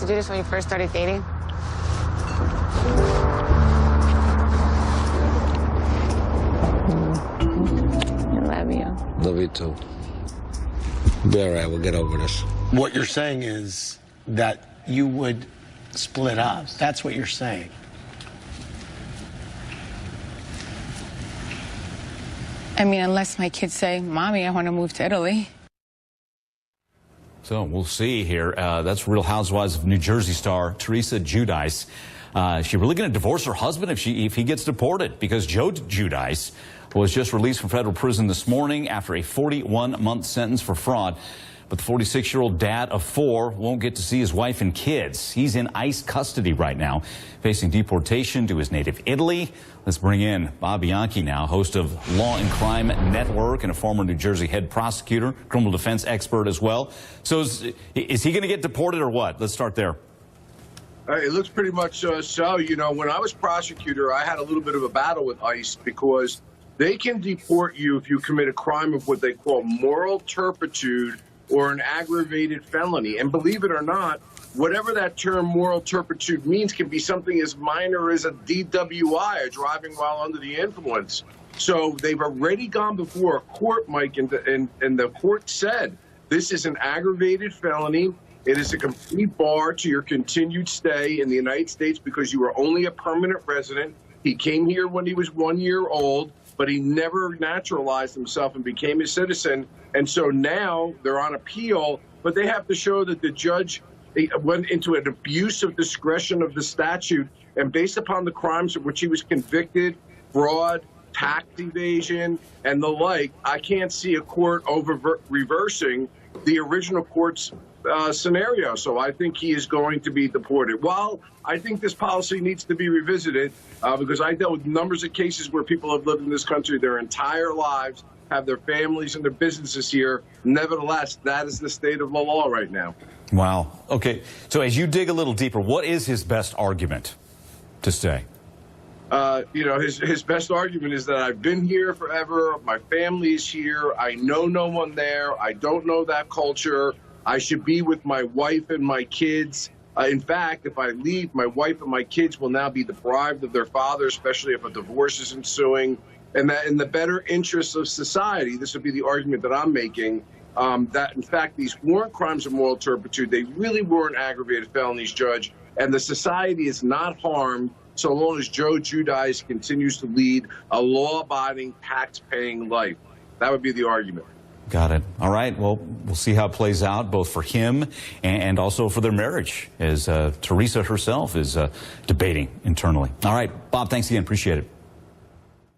Giudice when you first started dating? I love you. Love you too. Be all right, we'll get over this. What you're saying is that you would split up. That's what you're saying. I mean, unless my kids say, Mommy, I want to move to Italy. So we'll see here. That's Real Housewives of New Jersey star Teresa Giudice. Is she really going to divorce her husband if he gets deported? Because Joe Giudice was just released from federal prison this morning after a 41-month sentence for fraud. But the 46-year-old dad of 4 won't get to see his wife and kids. He's in ICE custody right now, facing deportation to his native Italy. Let's bring in Bob Bianchi now, host of Law and Crime Network and a former New Jersey head prosecutor, criminal defense expert as well. So is he going to get deported or what? Let's start there. It looks pretty much so. You know, when I was prosecutor, I had a little bit of a battle with ICE because they can deport you if you commit a crime of what they call moral turpitude or an aggravated felony. And believe it or not, whatever that term moral turpitude means can be something as minor as a DWI, or driving while under the influence. So they've already gone before a court, Mike, and the court said this is an aggravated felony. It is a complete bar to your continued stay in the United States because you are only a permanent resident. He came here when he was 1 year old, but he never naturalized himself and became a citizen. And so now they're on appeal, but they have to show that the judge went into an abuse of discretion of the statute, and based upon the crimes of which he was convicted, fraud, tax evasion, and the like, I can't see a court reversing the original court's scenario. So I think he is going to be deported. While I think this policy needs to be revisited, because I dealt with numbers of cases where people have lived in this country their entire lives, have their families and their businesses here. Nevertheless, that is the state of the law right now. Wow. Okay. So as you dig a little deeper, what is his best argument to stay? You know, his best argument is that I've been here forever. My family is here. I know no one there. I don't know that culture. I should be with my wife and my kids. In fact, if I leave, my wife and my kids will now be deprived of their father, especially if a divorce is ensuing. And that in the better interests of society, this would be the argument that I'm making, that, in fact, these weren't crimes of moral turpitude. They really weren't aggravated felonies, Judge. And the society is not harmed so long as Joe Giudice continues to lead a law-abiding, tax-paying life. That would be the argument. Got it. All right. Well, we'll see how it plays out, both for him and also for their marriage, as Teresa herself is debating internally. All right. Bob, thanks again. Appreciate it.